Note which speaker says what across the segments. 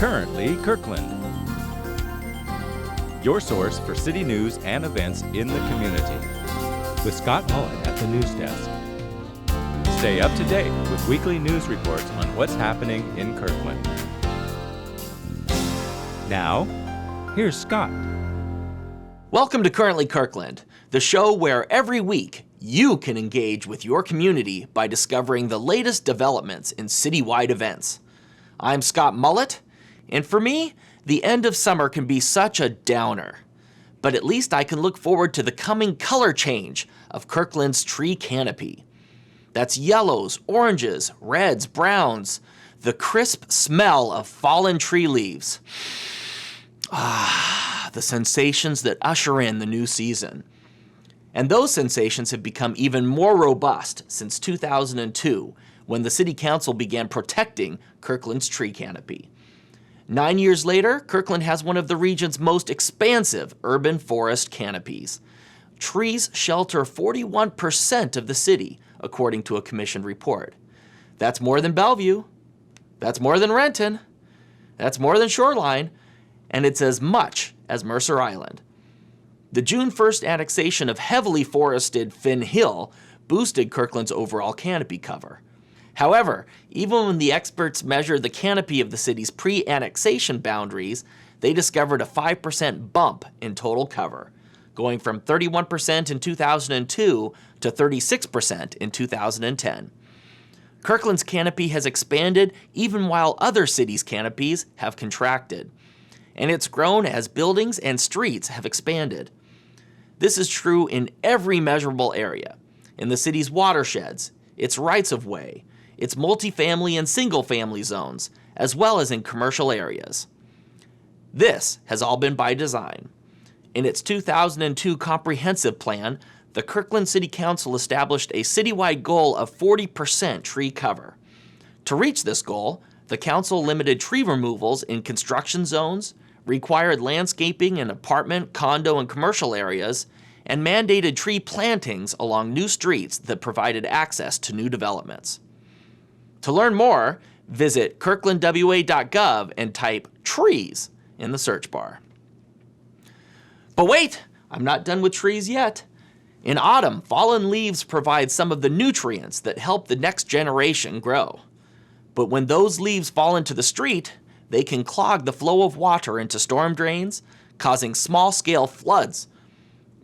Speaker 1: Currently Kirkland, your source for city news and events in the community, with Scott Mullet at the news desk. Stay up to date with weekly news reports on what's happening in Kirkland. Now, here's Scott.
Speaker 2: Welcome to Currently Kirkland, the show where every week you can engage with your community by discovering the latest developments in citywide events. I'm Scott Mullet, and for me, the end of summer can be such a downer. But at least I can look forward to the coming color change of Kirkland's tree canopy. That's yellows, oranges, reds, browns, the crisp smell of fallen tree leaves. The sensations that usher in the new season. And those sensations have become even more robust since 2002, when the City Council began protecting Kirkland's tree canopy. 9 years later, Kirkland has one of the region's most expansive urban forest canopies. Trees shelter 41% of the city, according to a commission report. That's more than Bellevue. That's more than Renton. That's more than Shoreline. And it's as much as Mercer Island. The June 1st annexation of heavily forested Finn Hill boosted Kirkland's overall canopy cover. However, even when the experts measured the canopy of the city's pre-annexation boundaries, they discovered a 5% bump in total cover, going from 31% in 2002 to 36% in 2010. Kirkland's canopy has expanded even while other cities' canopies have contracted. And it's grown as buildings and streets have expanded. This is true in every measurable area, in the city's watersheds, its rights-of-way, its multifamily and single-family zones, as well as in commercial areas. This has all been by design. In its 2002 comprehensive plan, the Kirkland City Council established a citywide goal of 40% tree cover. To reach this goal, the council limited tree removals in construction zones, required landscaping in apartment, condo, and commercial areas, and mandated tree plantings along new streets that provided access to new developments. To learn more, visit kirklandwa.gov and type trees in the search bar. But wait, I'm not done with trees yet. In autumn, fallen leaves provide some of the nutrients that help the next generation grow. But when those leaves fall into the street, they can clog the flow of water into storm drains, causing small-scale floods.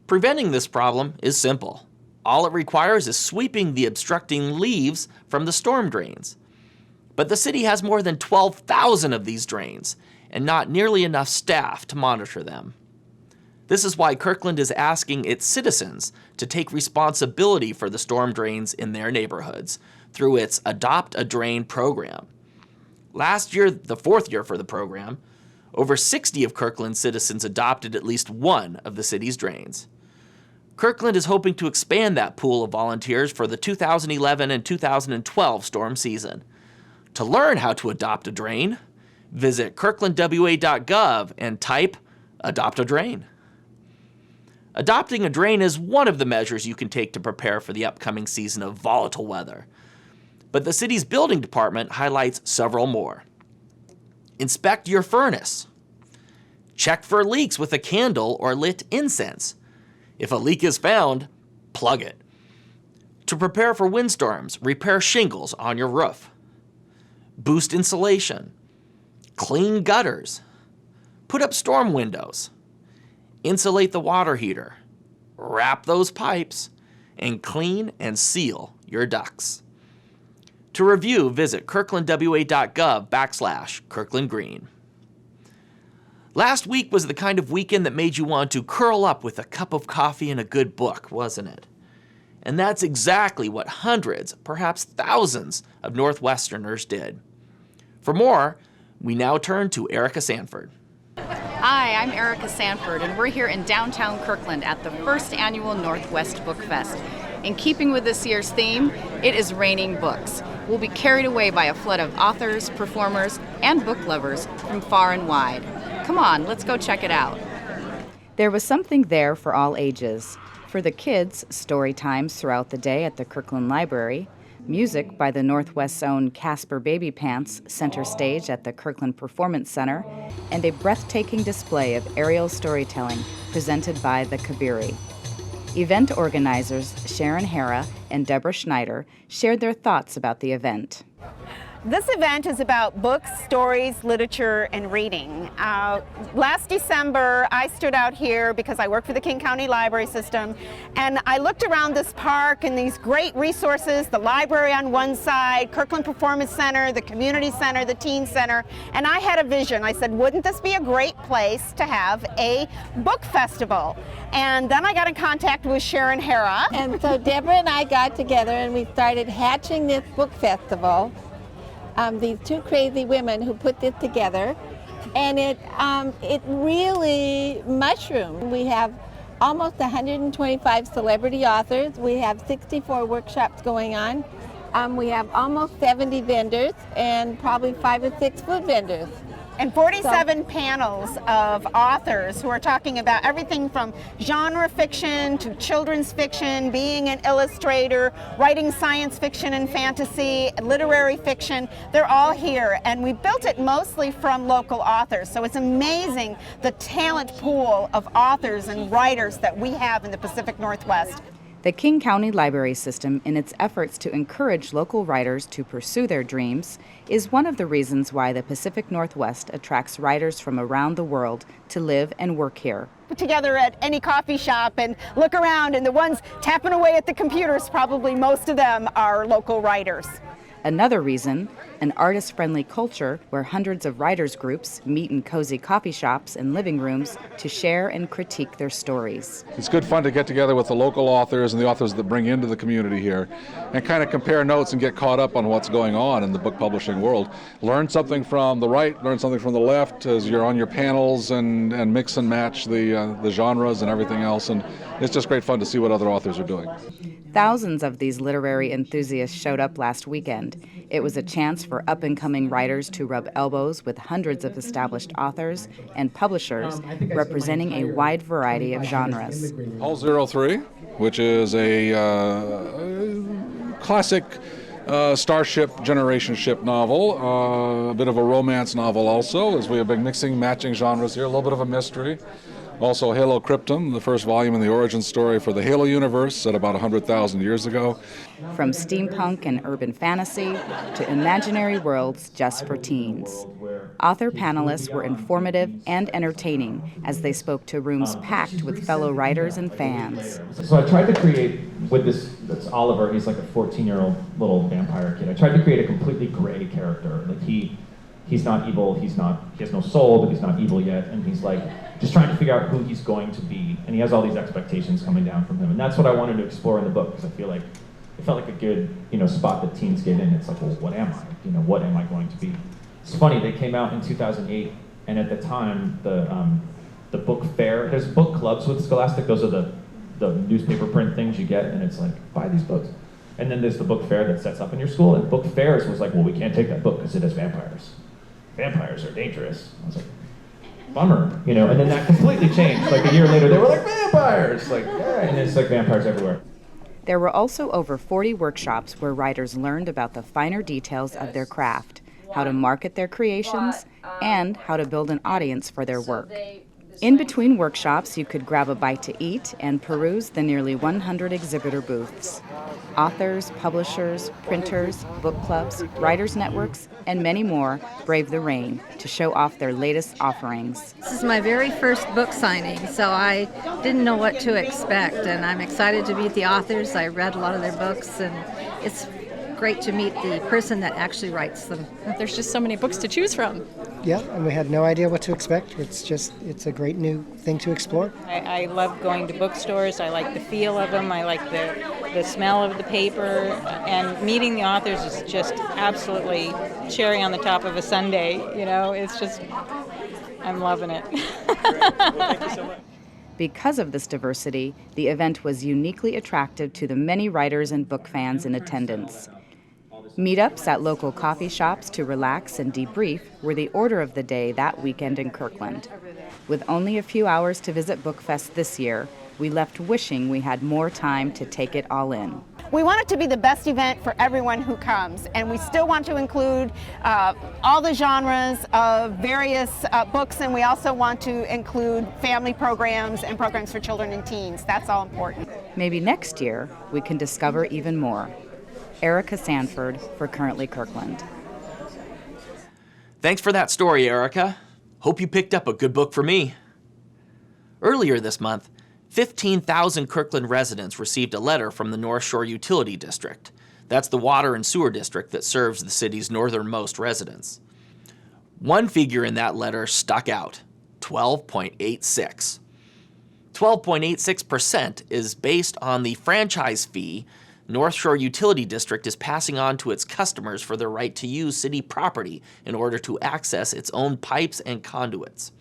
Speaker 2: Preventing this problem is simple. All it requires is sweeping the obstructing leaves from the storm drains. But the city has more than 12,000 of these drains, and not nearly enough staff to monitor them. This is why Kirkland is asking its citizens to take responsibility for the storm drains in their neighborhoods through its Adopt a Drain program. Last year, the fourth year for the program, over 60 of Kirkland's citizens adopted at least one of the city's drains. Kirkland is hoping to expand that pool of volunteers for the 2011 and 2012 storm season. To learn how to adopt a drain, visit kirklandwa.gov and type Adopt a Drain. Adopting a drain is one of the measures you can take to prepare for the upcoming season of volatile weather. But the city's building department highlights several more. Inspect your furnace. Check for leaks with a candle or lit incense. If a leak is found, plug it. To prepare for windstorms, repair shingles on your roof. Boost insulation. Clean gutters. Put up storm windows. Insulate the water heater. Wrap those pipes. And clean and seal your ducts. To review, visit kirklandwa.gov/Kirkland Green. Last week was the kind of weekend that made you want to curl up with a cup of coffee and a good book, wasn't it? And that's exactly what hundreds, perhaps thousands, of Northwesterners did. For more, we now turn to Erica Sanford.
Speaker 3: Hi, I'm Erica Sanford, and we're here in downtown Kirkland at the first annual Northwest Bookfest. In keeping with this year's theme, it is raining books. We'll be carried away by a flood of authors, performers, and book lovers from far and wide. Come on, let's go check it out.
Speaker 4: There was something there for all ages. For the kids, story times throughout the day at the Kirkland Library. Music by the Northwest's own Casper Baby Pants center stage at the Kirkland Performance Center, and a breathtaking display of aerial storytelling presented by the Kabiri. Event organizers Sharon Hara and Deborah Schneider shared their thoughts about the event.
Speaker 5: This event is about books, stories, literature, and reading. Last December, I stood out here because I work for the King County Library System, and I looked around this park and these great resources, the library on one side, Kirkland Performance Center, the Community Center, the Teen Center, and I had a vision. I said, wouldn't this be a great place to have a book festival? And then I got in contact with Sharon Hara.
Speaker 6: And so Deborah and I got together and we started hatching this book festival. These two crazy women who put this together, and it really mushroomed. We have almost 125 celebrity authors. We have 64 workshops going on. We have almost 70 vendors and probably 5 or 6 food vendors.
Speaker 5: And 47 panels of authors who are talking about everything from genre fiction to children's fiction, being an illustrator, writing science fiction and fantasy, literary fiction. They're all here, and we built it mostly from local authors. So it's amazing the talent pool of authors and writers that we have in the Pacific Northwest.
Speaker 4: The King County Library System, in its efforts to encourage local writers to pursue their dreams, is one of the reasons why the Pacific Northwest attracts writers from around the world to live and work here.
Speaker 5: Put together at any coffee shop and look around, and the ones tapping away at the computers, probably most of them are local writers.
Speaker 4: Another reason, an artist-friendly culture where hundreds of writers' groups meet in cozy coffee shops and living rooms to share and critique their stories.
Speaker 7: It's good fun to get together with the local authors and the authors that bring into the community here and kind of compare notes and get caught up on what's going on in the book publishing world. Learn something from the right, learn something from the left as you're on your panels and mix and match the genres and everything else. And it's just great fun to see what other authors are doing.
Speaker 4: Thousands of these literary enthusiasts showed up last weekend. It was a chance for up-and-coming writers to rub elbows with hundreds of established authors and publishers representing a wide variety of genres.
Speaker 7: Hull 03, which is a classic starship generation ship novel, a bit of a romance novel also, as we have been mixing, matching genres here, a little bit of a mystery. Also Halo Cryptum, the first volume in the origin story for the Halo universe set about 100,000 years ago.
Speaker 4: From steampunk and urban fantasy to imaginary worlds just for teens. Author panelists were informative and entertaining as they spoke to rooms packed with fellow writers and fans.
Speaker 8: So I tried to create, with that's Oliver, he's like a 14-year-old little vampire kid. I tried to create a completely gray character. Like he's not evil, he has no soul, but he's not evil yet, and he's like just trying to figure out who he's going to be, and he has all these expectations coming down from him, and that's what I wanted to explore in the book, because I feel like it felt like a good, spot that teens get in. It's like, well, what am I? What am I going to be? It's funny, they came out in 2008, and at the time, the book fair, there's book clubs with Scholastic, those are the newspaper print things you get, and it's like, buy these books. And then there's the book fair that sets up in your school, and book fairs was like, well, we can't take that book because it has vampires. Vampires are dangerous. I was like, bummer, and then that completely changed. Like a year later, they were like, vampires! Like, yeah, and it's like vampires everywhere.
Speaker 4: There were also over 40 workshops where writers learned about the finer details of their craft, how to market their creations, and how to build an audience for their work. In between workshops, you could grab a bite to eat and peruse the nearly 100 exhibitor booths. Authors, publishers, printers, book clubs, writers' networks, and many more braved the rain to show off their latest offerings.
Speaker 9: This is my very first book signing, so I didn't know what to expect, and I'm excited to meet the authors. I read a lot of their books, and it's great to meet the person that actually writes them.
Speaker 10: There's just so many books to choose from.
Speaker 11: Yeah, and we had no idea what to expect. It's a great new thing to explore.
Speaker 12: I love going to bookstores. I like the feel of them. I like the smell of the paper. And meeting the authors is just absolutely cherry on the top of a sundae. It's just, I'm loving it.
Speaker 10: Thank you so much.
Speaker 4: Because of this diversity, the event was uniquely attractive to the many writers and book fans in attendance. Meetups at local coffee shops to relax and debrief were the order of the day that weekend in Kirkland. With only a few hours to visit Bookfest this year, we left wishing we had more time to take it all in.
Speaker 5: We want it to be the best event for everyone who comes, and we still want to include all the genres of various books, and we also want to include family programs and programs for children and teens. That's all important.
Speaker 4: Maybe next year we can discover even more. Erica Sanford for Currently Kirkland.
Speaker 2: Thanks for that story, Erica. Hope you picked up a good book for me. Earlier this month, 15,000 Kirkland residents received a letter from the Northshore Utility District. That's the water and sewer district that serves the city's northernmost residents. One figure in that letter stuck out, 12.86. 12.86% is based on the franchise fee Northshore Utility District is passing on to its customers for their right to use city property in order to access its own pipes and conduits.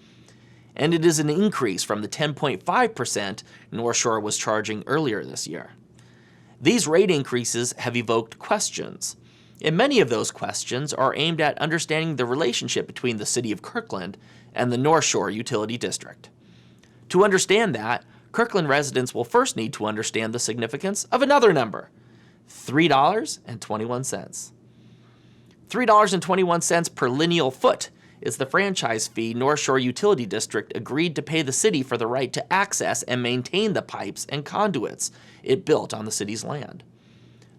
Speaker 2: And it is an increase from the 10.5% Northshore was charging earlier this year. These rate increases have evoked questions, and many of those questions are aimed at understanding the relationship between the city of Kirkland and the Northshore Utility District. To understand that, Kirkland residents will first need to understand the significance of another number, $3.21. $3.21 per lineal foot is the franchise fee Northshore Utility District agreed to pay the city for the right to access and maintain the pipes and conduits it built on the city's land.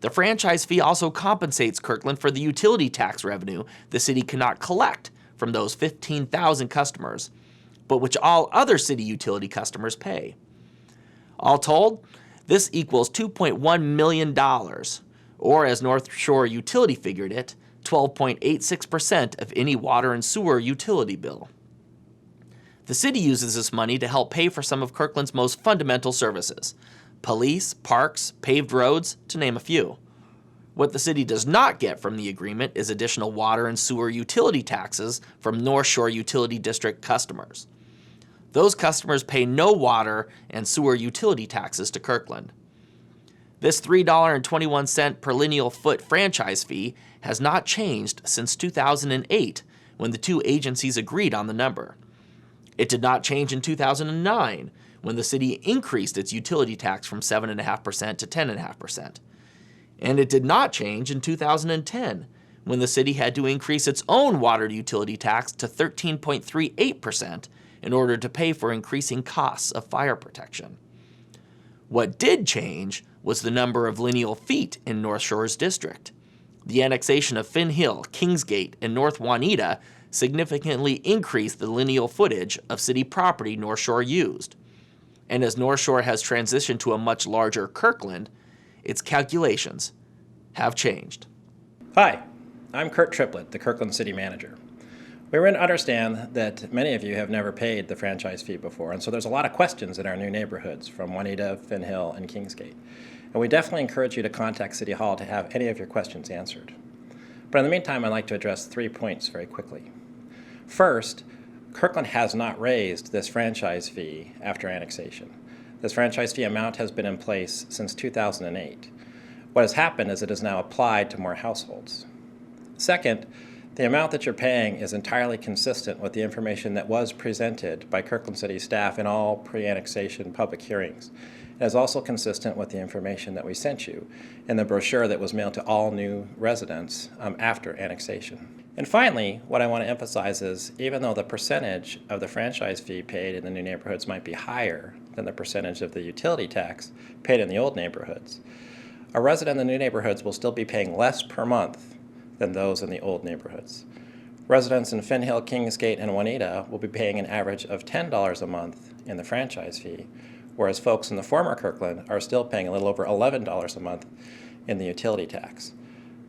Speaker 2: The franchise fee also compensates Kirkland for the utility tax revenue the city cannot collect from those 15,000 customers, but which all other city utility customers pay. All told, this equals $2.1 million, or as Northshore Utility figured it, 12.86% of any water and sewer utility bill. The city uses this money to help pay for some of Kirkland's most fundamental services: police, parks, paved roads, to name a few. What the city does not get from the agreement is additional water and sewer utility taxes from Northshore Utility District customers. Those customers pay no water and sewer utility taxes to Kirkland. This $3.21 per lineal foot franchise fee has not changed since 2008, when the two agencies agreed on the number. It did not change in 2009, when the city increased its utility tax from 7.5% to 10.5%. And it did not change in 2010, when the city had to increase its own water utility tax to 13.38% in order to pay for increasing costs of fire protection. What did change was the number of lineal feet in Northshore's district. The annexation of Finn Hill, Kingsgate, and North Juanita significantly increased the lineal footage of city property Northshore used. And as Northshore has transitioned to a much larger Kirkland, its calculations have changed.
Speaker 13: Hi, I'm Kurt Triplett, the Kirkland City Manager. We want to understand that many of you have never paid the franchise fee before, and so there's a lot of questions in our new neighborhoods from Juanita, Finn Hill, and Kingsgate. And we definitely encourage you to contact City Hall to have any of your questions answered. But in the meantime, I'd like to address 3 points very quickly. First, Kirkland has not raised this franchise fee after annexation. This franchise fee amount has been in place since 2008. What has happened is it is now applied to more households. Second, the amount that you're paying is entirely consistent with the information that was presented by Kirkland City staff in all pre-annexation public hearings. It is also consistent with the information that we sent you in the brochure that was mailed to all new residents after annexation. And finally, what I want to emphasize is even though the percentage of the franchise fee paid in the new neighborhoods might be higher than the percentage of the utility tax paid in the old neighborhoods, a resident in the new neighborhoods will still be paying less per month than those in the old neighborhoods. Residents in Finn Hill, Kingsgate, and Juanita will be paying an average of $10 a month in the franchise fee, whereas folks in the former Kirkland are still paying a little over $11 a month in the utility tax.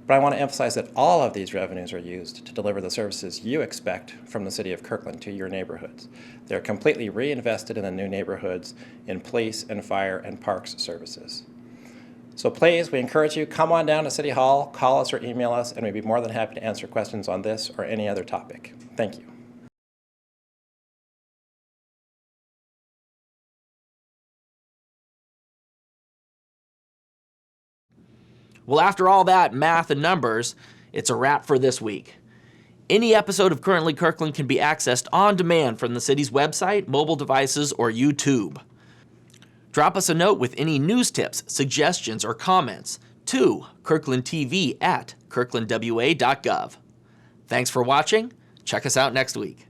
Speaker 13: But I want to emphasize that all of these revenues are used to deliver the services you expect from the city of Kirkland to your neighborhoods. They're completely reinvested in the new neighborhoods in police and fire and parks services. So please, we encourage you, come on down to City Hall, call us or email us, and we'd be more than happy to answer questions on this or any other topic. Thank you.
Speaker 2: Well, after all that math and numbers, it's a wrap for this week. Any episode of Currently Kirkland can be accessed on demand from the city's website, mobile devices, or YouTube. Drop us a note with any news tips, suggestions, or comments to Kirkland TV at kirklandwa.gov. Thanks for watching. Check us out next week.